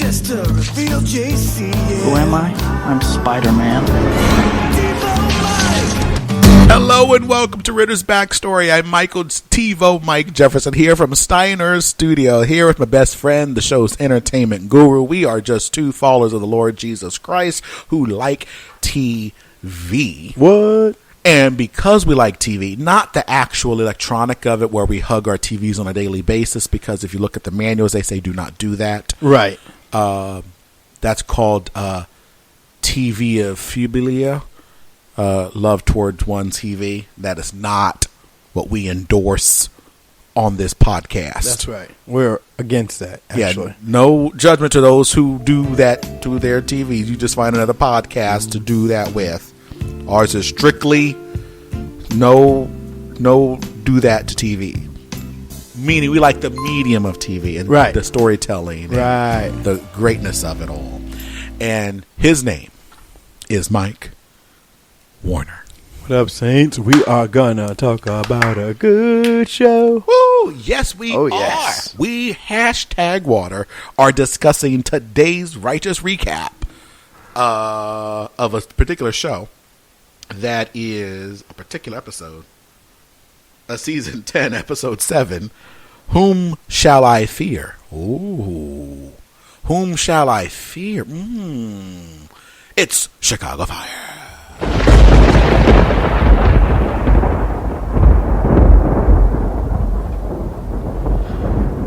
just to reveal JC. Who am I? I'm Spider-Man. Hello and welcome to Ritter's Backstory. I'm Michael's TiVoMike Jefferson here from Steiner's studio, here with my best friend, the show's entertainment guru. We are just two followers of the Lord Jesus Christ who like TV. What? And because we like TV, not the actual electronic of it where we hug our TVs on a daily basis, because if you look at the manuals, they say do not do that. Right. That's called TV-ophilia. Love towards one TV. That is not what we endorse on this podcast. That's right. We're against that, actually. Yeah, no judgment to those who do that to their TVs. You just find another podcast to do that with. Ours is strictly no do that to TV. Meaning we like the medium of TV and right. the storytelling right. and the greatness of it all. And his name is Mike Warner. What up, Saints? We are gonna talk about a good show. Woo! Yes, we are. Yes. We #water are discussing today's righteous recap of a particular show that is a particular episode, a season 10, episode 7. Whom shall I fear? Ooh, whom shall I fear? It's Chicago Fire.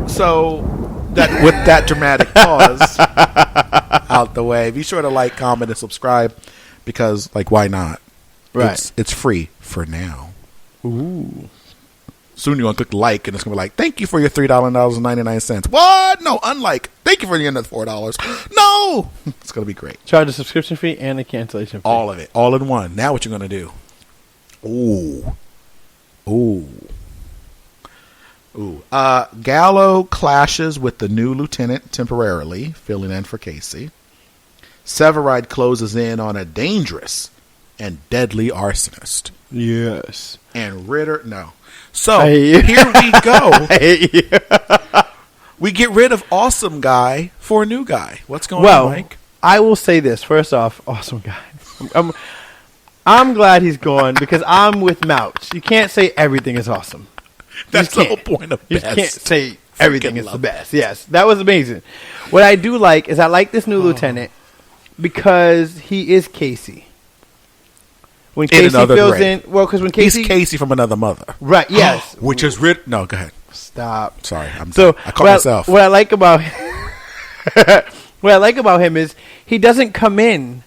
So, that with that dramatic pause out the way, be sure to like, comment, and subscribe because, why not? Right. It's free for now. Ooh. Soon you're going to click like, and it's going to be like, thank you for your $3.99. What? No, unlike. Thank you for the end of $4. No! It's going to be great. Charge a subscription fee and a cancellation fee. All of it. All in one. Now what you're going to do. Ooh. Gallo clashes with the new lieutenant temporarily, filling in for Casey. Severide closes in on a dangerous and deadly arsonist. Yes. And Ritter, no. So, here we go. We get rid of awesome guy for a new guy. What's going on, Mike? I will say this. First off, awesome guy. I'm glad he's gone because I'm with Mouch. You can't say everything is awesome. That's the whole point of best. You can't say everything is the best. Yes, that was amazing. What I do like is I like this new lieutenant because he is Casey. When Casey fills in, because when Casey... He's Casey from another mother. Right, yes. Which is Ritter... No, go ahead. Stop. Sorry, I caught myself. What I like about him is he doesn't come in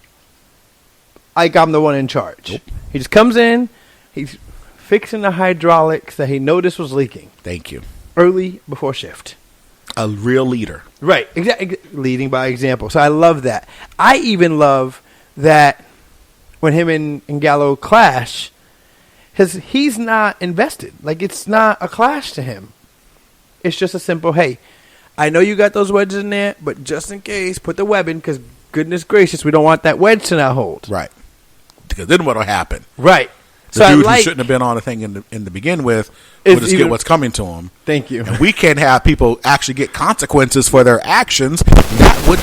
like I'm the one in charge. Nope. He just comes in, he's fixing the hydraulics that he noticed was leaking. Thank you. Early before shift. A real leader. Right. Exactly. Leading by example. So I love that. I even love that when him and Gallo clash, he's not invested. It's not a clash to him. It's just a simple, hey, I know you got those wedges in there, but just in case, put the web in because goodness gracious, we don't want that wedge to not hold. Right. Because then what'll happen? Right. The dude who shouldn't have been on the thing in the begin with will just get what's coming to him. Thank you. And we can't have people actually get consequences for their actions. That would...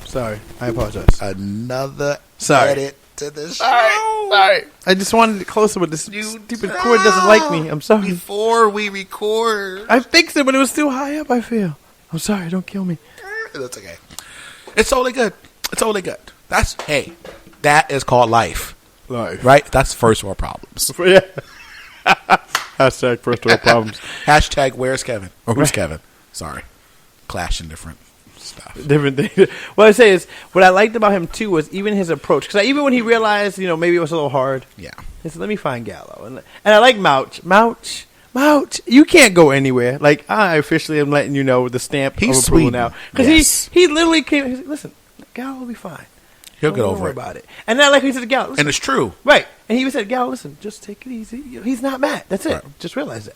Sorry. I apologize. Another Sorry. edit to the show. Sorry. I just wanted it closer, but this stupid cord doesn't like me. I'm sorry. Before we record. I fixed it, but it was too high up, I feel. I'm sorry. Don't kill me. That's okay. It's totally good. It's totally good. That is called life. Life. Right? That's first world problems. Yeah. Hashtag first world problems. Hashtag where's Kevin? Or who's Kevin? Sorry. Clashing different stuff. Different things. What I say is, what I liked about him, too, was even his approach. Because even when he realized, maybe it was a little hard. Yeah. He said, let me find Gallo. And I like Mouch. Mouch, you can't go anywhere. I officially am letting you know the stamp of approval now. Because he literally came, he said, listen, Gallo will be fine. He'll get over worry it. about it. And then he said to Gallo, listen, and it's true. Right. And he even said, Gallo, listen, just take it easy. He's not mad. That's it. Right. Just realize that.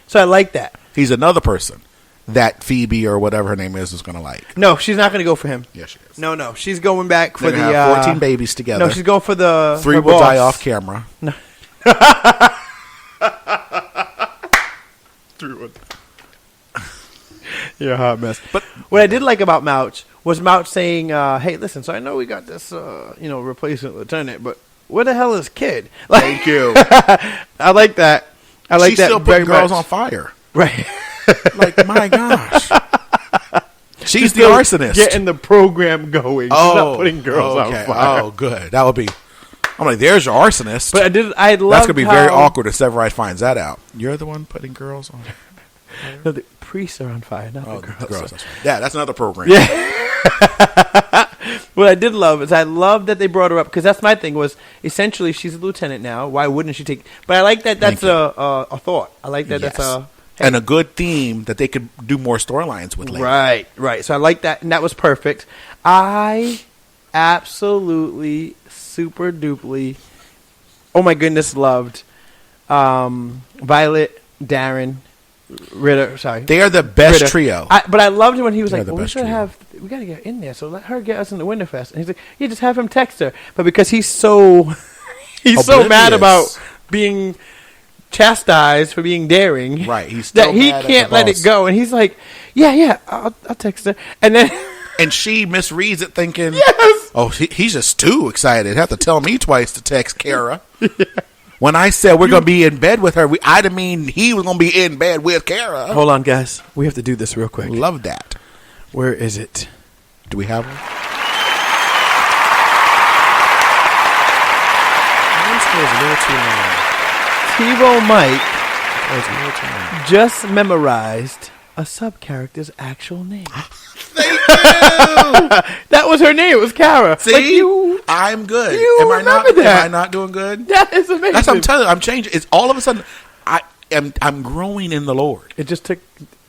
So I like that. He's another person that Phoebe or whatever her name is going to like. No, she's not going to go for him. Yes, she is. No. She's going back for They're have 14 babies together. No, she's going for the 3 will die off camera. No. 3 will You're a hot mess. But What I did like about Mouch was Mouch saying, "Hey, listen. So I know we got this, replacement lieutenant, but where the hell is Kid?" Like, thank you. I like that. I like She's that still very putting girls much. on fire. Right. Like, my gosh. She's the still arsonist. Getting the program going. She's not putting girls on fire. Oh, good. That would be. I'm like, there's your arsonist. But I love that's gonna be very awkward if Severide finds that out. You're the one putting girls on. No, the priests are on fire, not the girls. That's right. Yeah, that's another program. Yeah. What I did love is I love that they brought her up because that's my thing was essentially she's a lieutenant now. Why wouldn't she take? But I like that. That's a thought. I like that. Yes. That's a. And a good theme that they could do more storylines with later. Right. So I like that, and that was perfect. I absolutely, super duperly, oh my goodness, loved Violet, Darren, Ritter. Sorry, They are the best Ritter. trio. But I loved it when he was They're like, the well, we best should trio. we got to get in there, so let her get us in the Winterfest. And he's like, yeah, just have him text her. But because he's so mad Oblivious. about being chastised for being daring, Right, he's that still he mad at can't the let boss. it go. And he's like, yeah, I'll text her. And then And she misreads it thinking, yes, oh, he's just too excited. Have to tell me twice to text Kara. When I said we're going to be in bed with her, I didn't mean he was going to be in bed with Kara. hold on, guys, we have to do this real quick. Love that. Where is it? Do we have one? TiVoMike just memorized a sub-character's actual name. Thank you. That was her name. It was Kara. See, Like, you I'm good. you Am I not? remember that. Am I not doing good? That is amazing. That's what I'm telling you. I'm changing. It's all of a sudden. I'm growing in the Lord. It just took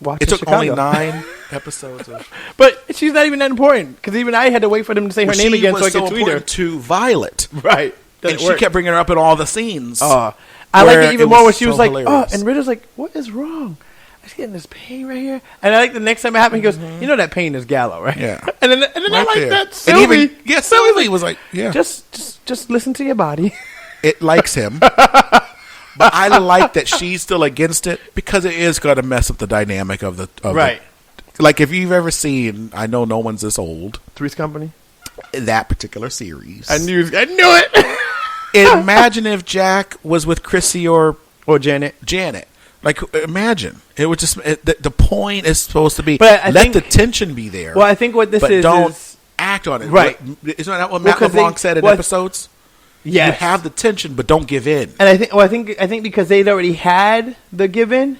watching It took Chicago. only 9 episodes. But she's not even that important because even I had to wait for them to say her name again so I could tweet her. To Violet, Right. and she kept bringing her up in all the scenes. I like where it even it more was when she was so like, hilarious. and Ritter's like, what is wrong? I'm just getting this pain right here. And I like the next time it happened, he goes, you know that pain is Gallo, right? Yeah. And then I Right like there. that. And Sylvie. even Sylvie was like, yeah, Just listen to your body. it likes him. But I like that she's still against it because it is going to mess up the dynamic of the Right. Like if you've ever seen, I know no one's this old, Three's Company. that particular series. I knew it. Imagine if Jack was with Chrissy or Janet. Like, imagine. It would just, the point is supposed to be, But I let think- the tension be there. Well, I think what this but is don't is act on it. Right. Isn't that what Matt 'cause LeBlanc they- said in well, episodes? yes. You have the tension, but don't give in. And I think because they'd already had the given,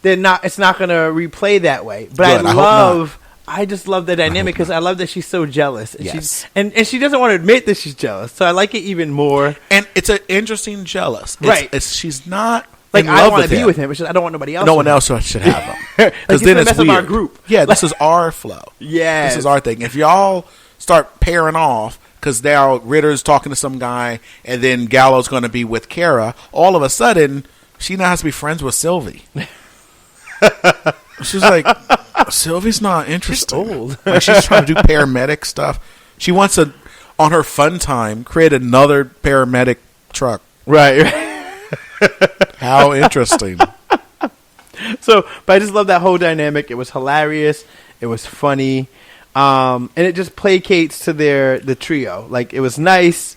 it's not going to replay that way. But Good, I hope I just love the dynamic because I love that she's so jealous. And Yes. and she doesn't want to admit that she's jealous. So I like it even more. And it's an interesting jealous. Right. She's not Like, in I love want with to be him. with him. It's just I don't want nobody else. No with one him. else should have him. Like, Because he's then gonna it's mess up weird. our group. Yeah, this is our flow. Yes. This is our thing. If y'all start pairing off, because now Ritter's talking to some guy, and then Gallo's going to be with Kara, all of a sudden, she now has to be friends with Sylvie. She's like, Sylvie's not interested. old. Like, she's trying to do paramedic stuff. She wants to, on her fun time, create another paramedic truck. Right. How interesting. So, but I just love that whole dynamic. It was hilarious. It was funny. And it just placates to the trio. Like, it was nice.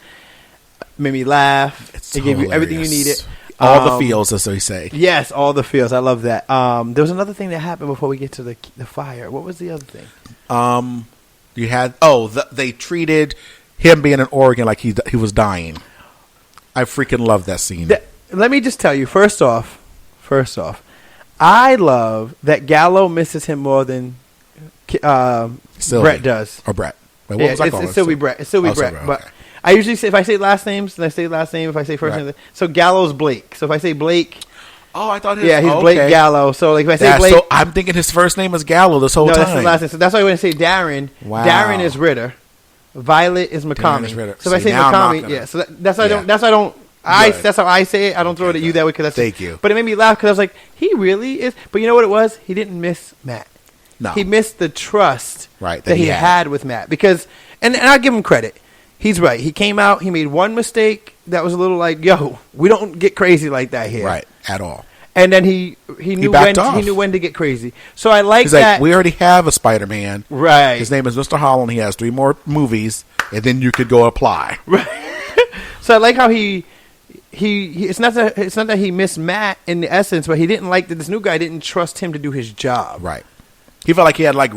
Made me laugh. It's It gave you everything you hilarious. needed. All the feels, as they say. Yes, all the feels. I love that. There was another thing that happened before we get to the fire. What was the other thing? You had they treated him being in Oregon like he was dying. I freaking love that scene. Let me just tell you. First off, I love that Gallo misses him more than Sylvie. Brett does. Or Brett. Wait, what was I calling it's Sylvie Brett. It's Sylvie Oh, Brett. Sylvie, But okay. I usually say if I say last names, then I say last name. If I say first Right. name, so Gallo's Blake. So if I say Blake, Oh, I thought he's Blake Gallo. So like if I say Blake, so I'm thinking his first name is Gallo this whole no, time. that's his last name. So that's why when I say Darren, Wow. Darren is Ritter, Violet is Darren McColland. is Ritter. So if I See, say now I'm McColland, knocking yeah. it. So that's why I Yeah. don't. That's why I don't. Good. That's how I say it. I don't throw it at you that way because that's Thank you. But it made me laugh because I was like, he really is. But you know what it was? He didn't miss Matt. No. He missed the trust Right, that he had with Matt because, and I'll give him credit. He's right. He came out. He made one mistake that was a little like, yo, we don't get crazy like that here. Right, at all. And then he knew backed when off. he knew when to get crazy. So I like He's that. like, we already have a Spider-Man. Right. His name is Mr. Holland. He has 3 more movies, and then you could go apply. Right. So I like how he it's not that he missed Matt in the essence, but he didn't like that this new guy didn't trust him to do his job. Right. He felt like he had like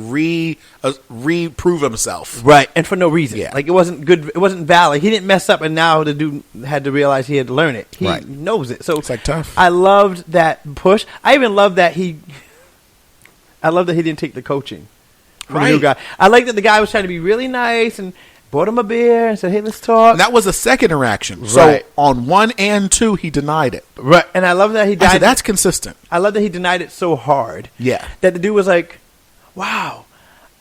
reprove himself. Right, and for no reason. Yeah. Like it wasn't good. It wasn't valid. He didn't mess up, and now the dude had to realize he had to learn it. He Right. knows it. So It's like tough. I loved that push. I even loved that he didn't take the coaching from the new Right. guy. I like that the guy was trying to be really nice and bought him a beer and said, "Hey, let's talk." And that was the second interaction. So Right. on 1 and 2, he denied it. Right, and I love that he I died. said, that's consistent. I love that he denied it so hard. Yeah. That the dude was like, "Wow,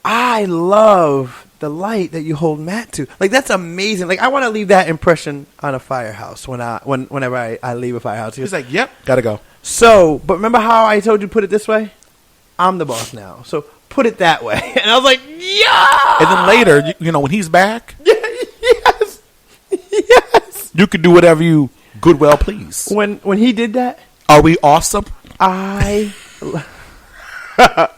I love the light that you hold Matt to." Like that's amazing. Like I want to leave that impression on a firehouse whenever I leave a firehouse. He's like, yep, gotta go. So, but remember how I told you to put it this way? I'm the boss now. So put it that way. And I was like, yeah. And then later, you know, when he's back, Yes. Yes. you can do whatever you good well please. When he did that, Are we awesome?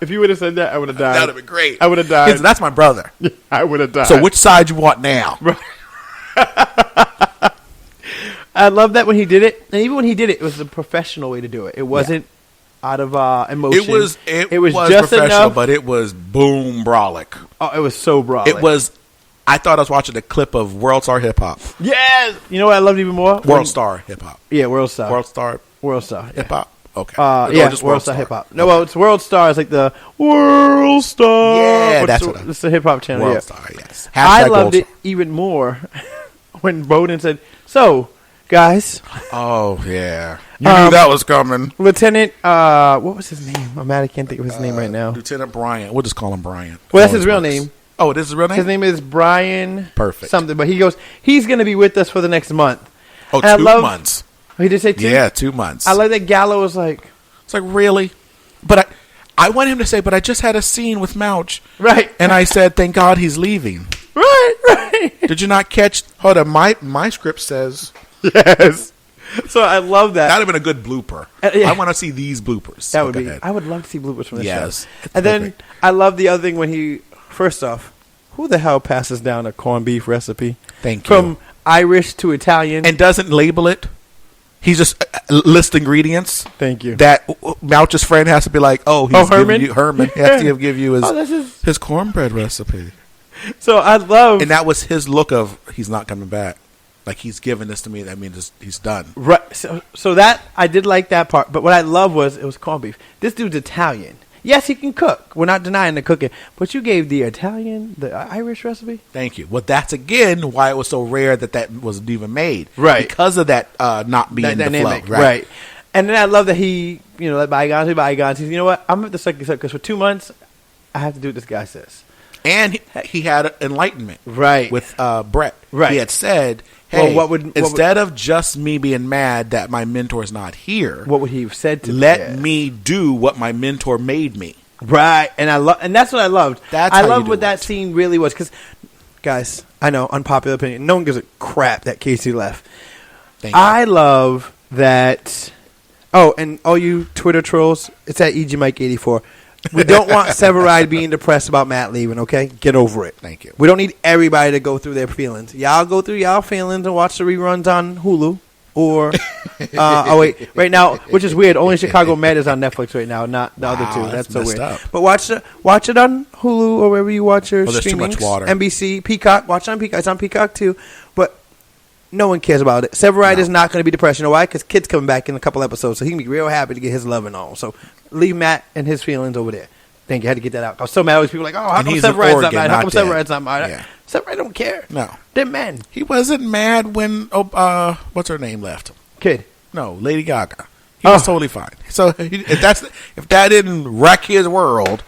if you would have said that, I would have died. That would have been great. I would have died. That's my brother. I would have died. So which side you want now? I love that when he did it, and even when he did it, it was a professional way to do it. It wasn't out of emotion. It was just professional, enough. but it was boom brolic. Oh, it was so broad. It was. I thought I was watching a clip of World Star Hip Hop. Yes. You know what I loved even more? World Star Hip Hop. Yeah, World Star. World Star World Star. Hip Hop. Okay. Yeah, just World Star Hip Hop. No, well, it's World Star. It's like the World Star. Yeah, but that's it's the hip hop channel. World Yeah. Star. Yes. I Hashtag loved World it even more when Boden said, "So, guys, Oh yeah, you knew that was coming. Lieutenant, what was his name? I'm mad I can't think of his name right now. Lieutenant Bryant. We'll just call him Bryant. Well, that's his Always real works. name. Oh, it is his real name. His name is Brian. Perfect. Something, but he goes, he's going to be with us for the next month. Oh, And I 2 love- months. He did say 2? Yeah, 2 months. I like that Gallo was like, It's like really, but I want him to say, but I just had a scene with Mouch, right. and I said, thank God he's leaving. Right. Did you not catch? Hold on, my script says Yes. So I love that. that'd have been a good blooper. Yeah. I want to see these bloopers. That would Go be. ahead. I would love to see bloopers from the Yes. show. It's And then perfect. I love the other thing when he, first off, who the hell passes down a corned beef recipe? Thank you. From Irish to Italian. And doesn't label it. He just list ingredients. Thank you. That Mouch's friend has to be like, oh, he's Hermann? giving you, Herman has to give you Oh, that's his cornbread recipe. So I love. And that was his look of he's not coming back. Like he's giving this to me. That means he's done. Right. So that I did like that part, but what I love was it was corned beef. This dude's Italian. Yes, he can cook. We're not denying the cooking, but you gave the Italian, the Irish recipe. Thank you. Well, that's again why it was so rare that wasn't even made. Right. Because of that not being That the dynamic, flow. right? And then I love that he, let bygones be bygones. He's, you know what? I'm going to suck this up because for 2 months, I have to do what this guy says. And he had enlightenment. Right. With Brett. Right. He had said, hey, Well, what instead of just me being mad that my mentor's not here, What would he have said to let me do what my mentor made me. Right, and and that's what I loved. That's I how you love do what that it. scene really was. Because, guys, I know, unpopular opinion. No one gives a crap that Casey left. Thank you. I love that. Oh, and all you Twitter trolls, it's at EGMike84. We don't want Severide being depressed about Matt leaving, okay? Get over it. Thank you. We don't need everybody to go through their feelings. Y'all go through y'all feelings and watch the reruns on Hulu. Or, right now, which is weird, only Chicago Med is on Netflix right now, not the other two. Wow, That's that's so messed weird. up. But watch it on Hulu or wherever you watch your there's too streamings. much water. NBC, Peacock, watch it on Peacock. It's on Peacock too. But no one cares about it. Severide is not going to be depressed. You know why? Because Kid's coming back in a couple episodes, so he can be real happy to get his loving on. So leave Matt and his feelings over there. Thank you. I had to get that out. I was so mad. Always people like, oh, how And come he's in Severide's not Oregon, mad? How come not dead. Severide's not mad? Yeah. Severide don't care. No. They're men. He wasn't mad when, what's her name left? Kid. No, Lady Gaga. He was totally fine. So if that didn't wreck his world,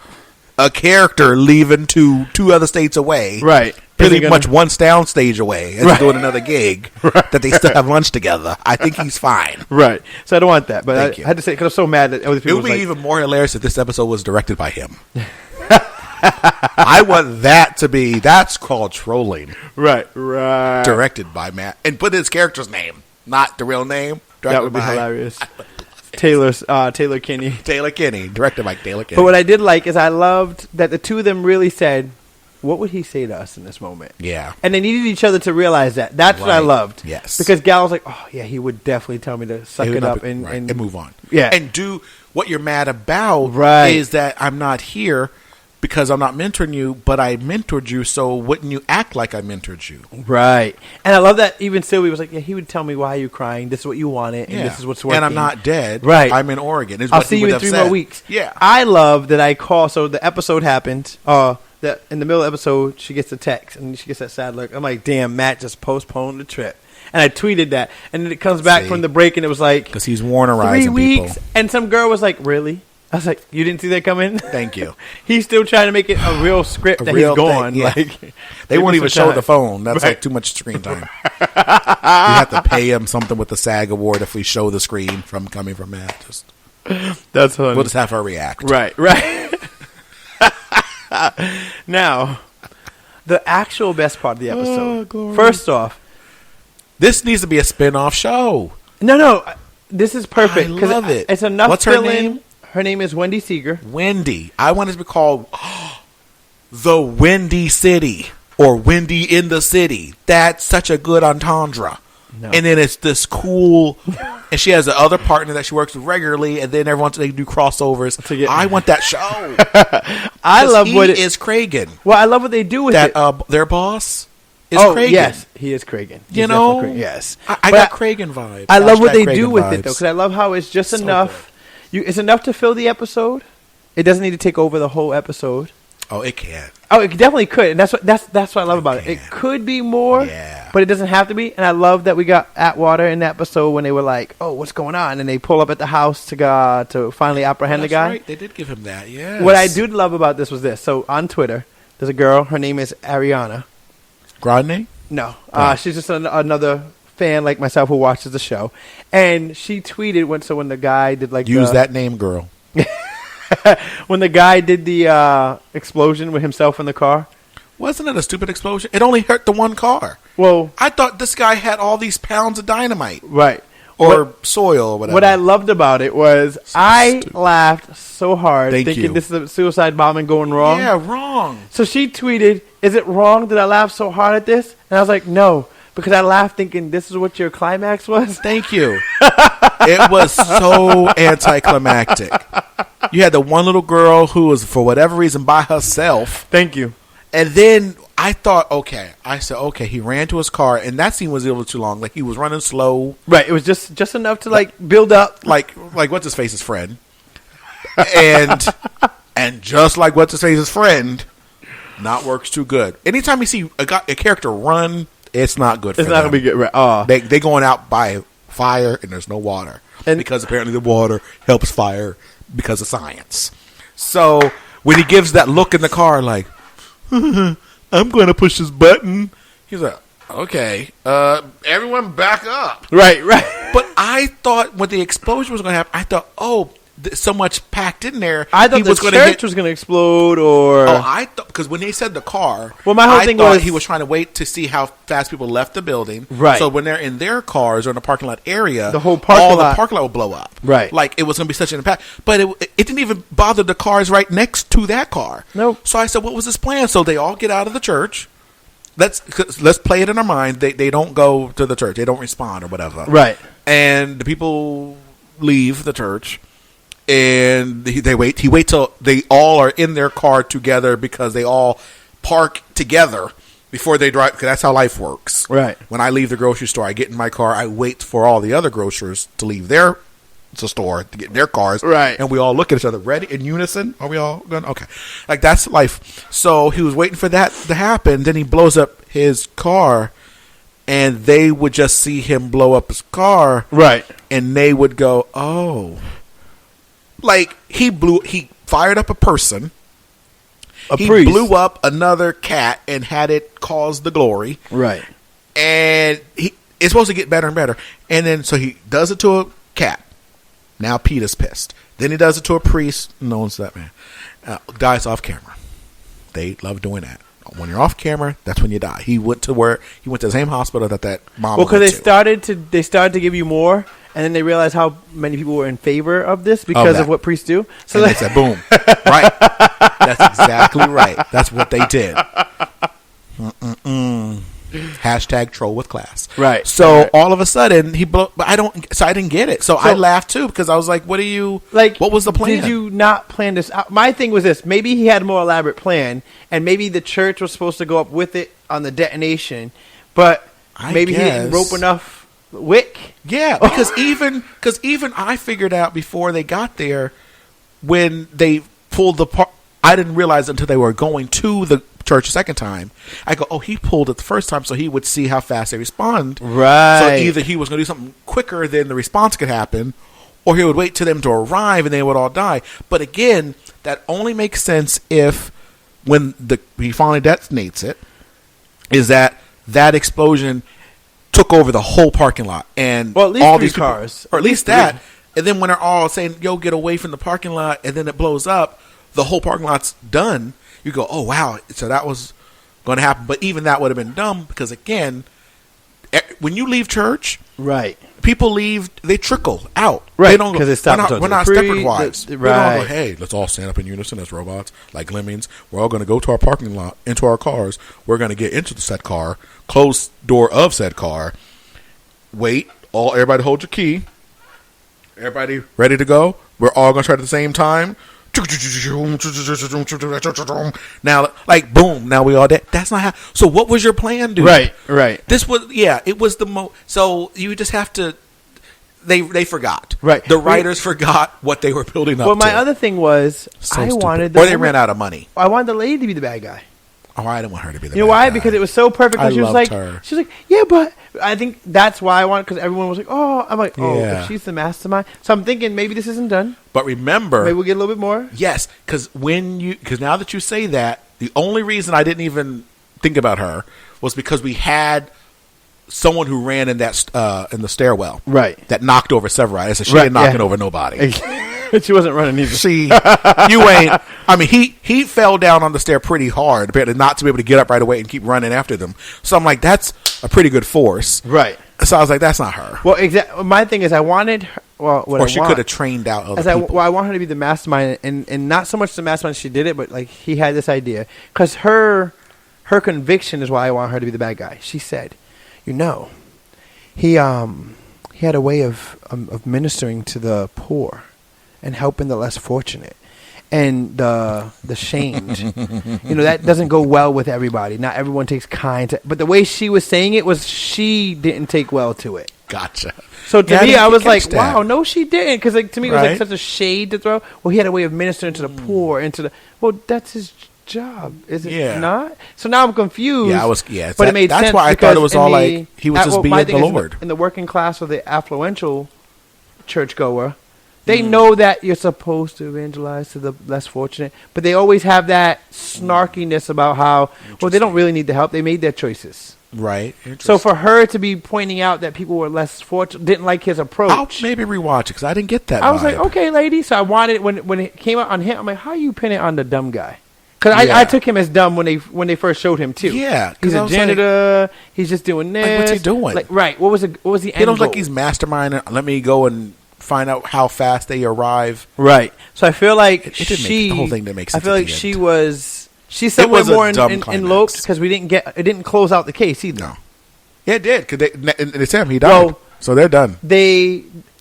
a character leaving to 2 other states away, Right. pretty Isn't gonna- much one sound stage away, and Right. doing another gig, that they still have lunch together. I think he's fine. Right. So I don't want that. But Thank I you. had to say because I'm so mad that other It people would was be like, even more hilarious if this episode was directed by him. I want that to be. That's called trolling. right. Directed by Matt, and put his character's name, not the real name. That would be directed by- hilarious. Taylor Kinney. Taylor Kinney, directed by Taylor Kinney. But what I did like is I loved that the two of them really said, what would he say to us in this moment? Yeah. And they needed each other to realize that. That's what I Right. loved. Yes. Because Gallo's like, oh, yeah, he would definitely tell me to suck it up and move on. Yeah. And do what you're mad about Right. is that I'm not here because I'm not mentoring you, but I mentored you, so wouldn't you act like I mentored you? Right. And I love that even Sylvie was like, yeah, he would tell me why you're crying. This is what you wanted, and this is what's working. And I'm not dead. Right. I'm in Oregon. Is I'll what see he you would in have 3 said. more weeks. Yeah. I love that I call. So the episode happened. That in the middle of the episode, she gets a text and she gets that sad look. I'm like, damn, Matt just postponed the trip. And I tweeted that. And then it comes back from the break and it was like, Because he's Warnerizing 3 weeks. people. And some girl was like, really? I was like, you didn't see that coming? Thank you. He's still trying to make it a real script that real he's gone. thing, yeah. Like, They won't give even me some show time. the phone. That's Right. like too much screen time. You have to pay him something with the SAG award if we show the screen from coming from Matt. That's funny. We'll just have her react. Right. Now, the actual best part of the episode. glory. First off, This needs to be a spin-off show. no, this is perfect. I 'cause love it. It's enough What's her fill-in. name? Her name is Wendy Seeger. Wendy. I want it to be called The Windy City or Windy in the City. That's such a good entendre. No. And then it's this cool, and she has the other partner that she works with regularly, and then every once they do crossovers. I want that show. I love what is Cragen. Well, I love what they do with That it. their boss is Oh, Cragen. yes, he is Cragen. He's You know, definitely Cragen. Yes, I But got Cragen vibes. I love what Hashtag they do Cragen with vibes. it though, because I love how it's just So enough. It's enough to fill the episode. It doesn't need to take over the whole episode. Oh, it can. Oh, it definitely could, and that's what I love about it. It can. could be more, Yeah. but it doesn't have to be. And I love that we got Atwater in the episode when they were like, "Oh, what's going on?" And they pull up at the house to finally apprehend the That's guy. right. They did give him that. Yeah. What I do love about this was this. So on Twitter, there's a girl. Her name is Ariana. Grande? No, Oh. she's just another fan like myself who watches the show, and she tweeted when the guy did like Use that name, girl. when the guy did the explosion with himself in the car. Wasn't it a stupid explosion? It only hurt the one car. Well, I thought this guy had all these pounds of dynamite right. or soil or whatever. What I loved about it was I laughed so hard Thank thinking you. this is a suicide bombing going wrong. Yeah, wrong. So she tweeted, "Is it wrong that I laughed so hard at this?" And I was like, "No, because I laughed thinking this is what your climax was." Thank you. It was so anticlimactic. You had the one little girl who was, for whatever reason, by herself. Thank you. And then I thought, okay. I said, okay, he ran to his car, and that scene was a little too long. Like, he was running slow. Right. It was just enough to like build up. Like what's his face's friend, and just like what's his face's friend, not works too good. Anytime you see a character run, it's not good. It's for not them. gonna be good. Right. They going out by fire, and there's no water, And- because apparently the water helps fire because of science. So when he gives that look in the car, like I'm going to push this button, he's like, okay, everyone back up. Right. But I thought when the explosion was going to happen, I thought, oh, so much packed in there. I thought he the was church gonna hit. was going to explode, or Oh, I thought, because when they said the car, Well, my whole I thing thought was- he was trying to wait to see how fast people left the building. Right. So when they're in their cars or in the parking lot area, The whole parking all lot- the parking lot will blow up. Right. Like it was going to be such an impact, but it didn't even bother the cars right next to that car. Nope. So I said, what was his plan? So they all get out of the church. Let's play it in our mind. They don't go to the church. They don't respond or whatever. Right. And the people leave the church. And they wait. He waits till they all are in their car together because they all park together before they drive. Because that's how life works. Right. When I leave the grocery store, I get in my car. I wait for all the other grocers to leave their store to get in their cars. Right. And we all look at each other, ready in unison. Are we all going? Okay. Like that's life. So he was waiting for that to happen. Then he blows up his car, and they would just see him blow up his car. Right. And they would go, oh. Like, he fired up a person. He priest. blew up another cat and had it cause the glory. Right. And it's supposed to get better and better. And then, so he does it to a cat. Now Peter's pissed. Then he does it to a priest. No one's that man. Dies off camera. They love doing that. When you're off camera, that's when you die. He went to the same hospital that mom. Well, because they started to give you more, And then they realized how many people were in favor of this because of what priests do. So and they said, boom. Right. That's exactly right. That's what they did. Hashtag troll with class. Right. So all of a sudden but I didn't get it. So I laughed too because I was like, what was the plan? Did you not plan this out? My thing was this. Maybe he had a more elaborate plan and maybe the church was supposed to go up with it on the detonation, but maybe he didn't rope enough wick. Yeah, because even I figured out before they got there when they pulled the part. I didn't realize until they were going to the church a second time. I go, oh, he pulled it the first time so he would see how fast they respond. Right. So either he was going to do something quicker than the response could happen, or he would wait till them to arrive and they would all die. But again, that only makes sense if when he finally detonates it, is that explosion took over the whole parking lot and at least all three these people, cars, or at least that. And then when they're all saying, "Yo, get away from the parking lot," and then it blows up, the whole parking lot's done. You go, "Oh wow!" So that was going to happen. But even that would have been dumb because again, when you leave church, right? People leave; they trickle out. Right? They don't go. We're not stepford wives. Right. We don't go, hey, let's all stand up in unison as robots, like lemmings. We're all going to go to our parking lot, into our cars. We're going to get into the said car, close door of said car. Wait, everybody hold your key. Everybody ready to go? We're all going to try at the same time. Now, like, boom, now we all dead. That's not how. So what was your plan, dude? Right. This was, it was the most. So you just have to, they forgot. Right. The writers forgot what they were building up to. Well, my other thing was, I wanted or they ran out of money. I wanted the lady to be the bad guy. Oh, I didn't want her to be the bad guy. You know why? Because it was so perfect. I She was loved like, her. she was like, yeah, but I think that's why I wanted, because everyone was like, oh, I'm like, Yeah. if she's the mastermind. So I'm thinking maybe this isn't done. But remember, Maybe we'll get a little bit more. yes, because now that you say that, the only reason I didn't even think about her was because we had someone who ran in that in the stairwell, Right. that knocked over Severide. So she Right, ain't knocking yeah. over nobody. She wasn't running either. You ain't. I mean, he fell down on the stair pretty hard, apparently not to be able to get up right away and keep running after them. So I'm like, that's a pretty good force, Right. So I was like, that's not her. Well, my thing is, I wanted her, Or she could have trained out other people. I want her to be the mastermind, and not so much the mastermind. She did it, but like he had this idea because her conviction is why I want her to be the bad guy. She said, he had a way of ministering to the poor and helping the less fortunate and the shamed. That doesn't go well with everybody. Not everyone takes kind to, but the way she was saying it was she didn't take well to it. Gotcha. So to me, I was like, that. wow, no, she didn't. Because to me, it was Right. like such a shade to throw. Well, he had a way of ministering to the poor and to the. Well, that's his job, is it not? So now I'm confused. Yeah, I was. Yeah, but it made sense. That's why I thought it was all like he was just being my the thing is, Lord. in the working class or the affluential churchgoer, they know that you're supposed to evangelize to the less fortunate, but they always have that snarkiness about how, well, they don't really need the help. They made their choices. Right. So for her to be pointing out that people were less fortunate, didn't like his approach. I'll maybe rewatch it because I didn't get that. I was vibe. like, okay, lady. So I wanted when it came out on him. I'm like, how you pin it on the dumb guy? Because Yeah. I took him as dumb when they first showed him too. Yeah, 'cause he's I a was janitor. He's just doing this. Like, what's he doing? Like, right. What was the He end looks goal? like he's masterminding. Let me go and find out how fast they arrive. Right. So I feel like It didn't make, the whole thing didn't make sense. I feel at like the she end. was. She somewhere was a more dumb enloped climax. because it didn't close out the case either. No. Yeah, it did because it's him. He died, Well, so they're done.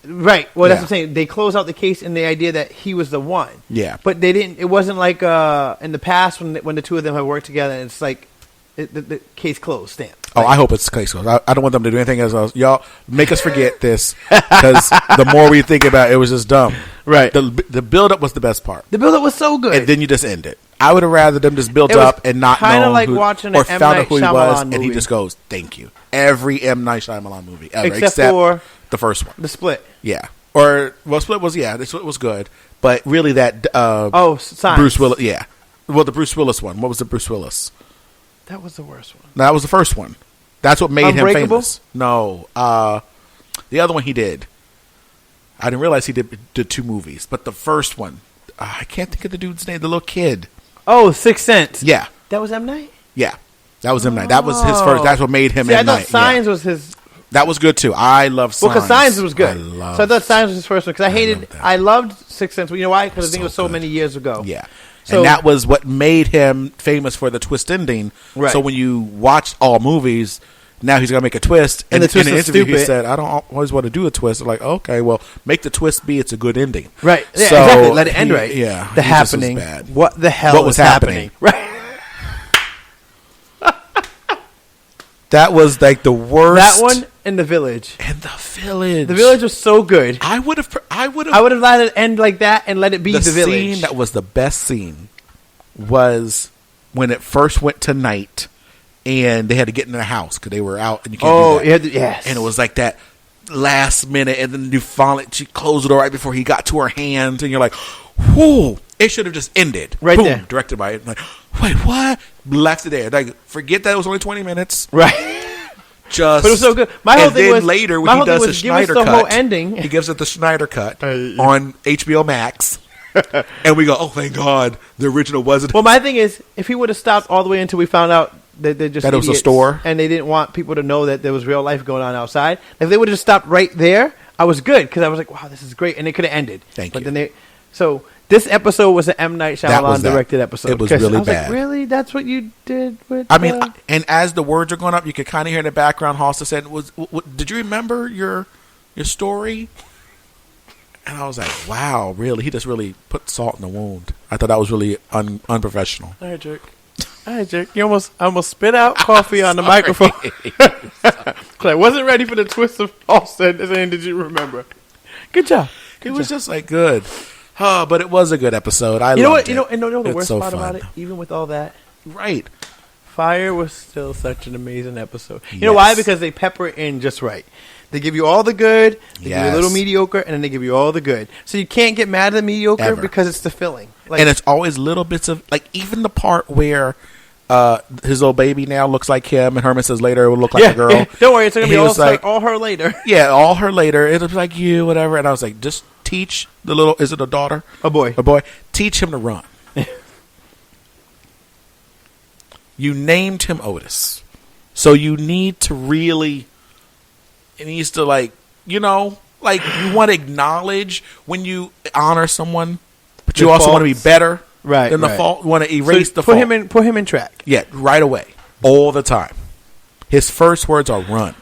Right. Well, that's Yeah. what I'm saying. They close out the case in the idea that he was the one. Yeah. But they didn't. It wasn't like in the past when the two of them have worked together. And it's like the case closed. Stamp. Oh, I hope it's case closed. I don't want them to do anything else. Y'all make us forget this because the more we think about it, it was just dumb. Right. The build up was the best part, The build-up was so good. and then you just end it. I would have rather them just built It was up and not kinda know like who, watching or an M. found out Night who he was, Shyamalan and he movie. just goes, "Thank you." Every M. Night Shyamalan movie ever, Except for the first one. the Split. Yeah, Split was the Split was good, but really that Signs. Bruce Willis, yeah. Well, the Bruce Willis one. What was the Bruce Willis? That was the worst one. No, that was the first one. That's what made him Unbreakable? famous. No, the other one he did. I didn't realize he did two movies, but the first one, I can't think of the dude's name. The little kid. Oh, Sixth Sense. Yeah, That was M. Night? yeah. That was M. Night. That was his first. That's what made him See, I M. thought Night. Signs was his That was good too. I love Signs. Well, because Signs was good. So I thought Signs was his first one because I loved Sixth Sense. You know why? Because I think it was so many years ago. Yeah. So, and that was what made him famous for the twist ending. Right. So when you watch all movies, now he's going to make a twist. And the twist in an is interview, stupid. he said, I don't always want to do a twist. I'm like, okay, well, make the twist be it's a good ending. Right. Yeah, so exactly. Let it end right. Yeah. The happening. Bad. What the hell What was happening? Right. That was like the worst. That one and The Village. And The Village. The Village was so good. I would have let it end like that and let it be The Village. The scene that was the best scene was when it first went to night and they had to get in their house because they were out and you can't do that. Yes. And it was like that last minute and then you finally, she closed the door right before he got to her hands and you're like, whoo, it should have just ended. Right Boom, there. Directed by it. Like, wait, what? Left it there. Like, forget that it was only 20 minutes. Right. Just, but it was so good. My whole thing was later when he does the Schneider cut, the whole ending. He gives it the Schneider cut on HBO Max, and we go, "Oh, thank God, the original wasn't." Well, my thing is, if he would have stopped all the way until we found out that they're just that it was a store, and they didn't want people to know that there was real life going on outside, if they would have just stopped right there, I was good because I was like, "Wow, this is great," and it could have ended. But then this episode was an M. Night Shyamalan directed episode. It was really I was bad. Like, really? That's what you did with I mean, and as the words are going up, you could kind of hear in the background Halston said, did you remember your story? And I was like, wow, really? He just really put salt in the wound. I thought that was really unprofessional. All right, jerk. You almost spit out coffee on the microphone. I wasn't ready for the twist of Halston saying, did you remember? Good job. It was just like good. But it was a good episode. I loved it. You know the worst so part fun. about it? Even with all that. Right. Fire was still such an amazing episode. You know why? Because they pepper it in just right. They give you all the good, they give you a little mediocre, and then they give you all the good. So you can't get mad at the mediocre because it's the filling. Like, and it's always little bits of, like, even the part where his little baby now looks like him, and Herman says later it will look like a girl. Yeah. Don't worry, it's going to be all her later. Yeah, all her later. It'll be like you, whatever. And I was like, just teach the little, is it a daughter? A boy. Teach him to run. You named him Otis. So you need to really, it needs to like, you want to acknowledge when you honor someone, but you also want to be better than the fault. You want to erase the fault. Put him in track. Yeah, right away. All the time. His first words are run.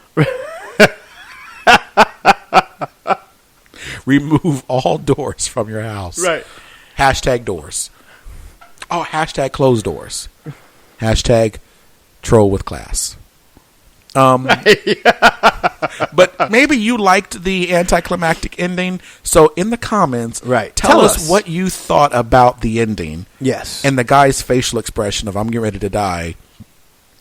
Remove all doors from your house. Right. Hashtag doors. Oh, hashtag closed doors. Hashtag troll with class. But maybe you liked the anticlimactic ending. So in the comments, tell us what you thought about the ending. Yes. And the guy's facial expression of I'm getting ready to die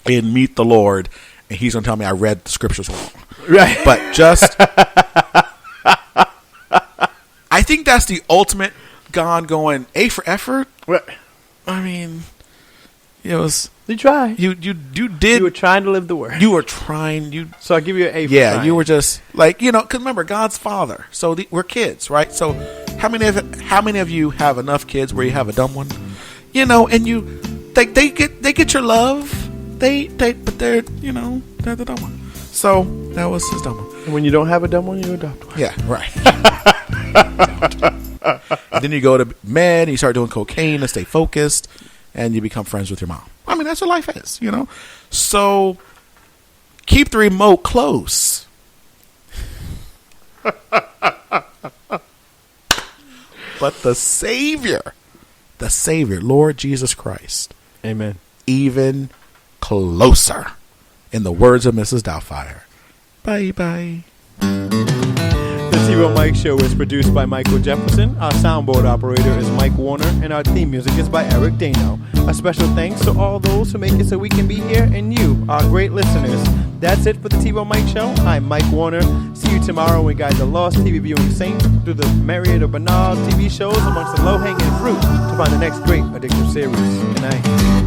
and meet the Lord. And he's going to tell me I read the scriptures wrong. Right. But just... I think that's the ultimate God going A for effort. Right. I mean, it was... You tried. You did. You were trying to live the word. You were trying. So I give you an A for yeah, trying. you were just like, because remember, God's Father. So we're kids, right? So how many of you have enough kids where you have a dumb one? And you, they get your love. But they're they're the dumb one. So that was his dumb one. And when you don't have a dumb one, you adopt one. Yeah, right. And then you go to med, and you start doing cocaine to stay focused, and you become friends with your mom. I mean, that's what life is, So keep the remote close. But the Savior, Lord Jesus Christ. Amen. Even closer. In the words of Mrs. Doubtfire. Bye-bye. The TiVoMike Show is produced by Michael Jefferson. Our soundboard operator is Mike Warner, and our theme music is by Eric Dano. A special thanks to all those who make it so we can be here, and you, our great listeners. That's it for the TiVoMike Show. I'm Mike Warner. See you tomorrow when we guide the lost TV viewing saint through the myriad of banal TV shows amongst the low-hanging fruit to find the next great addictive series. Good night.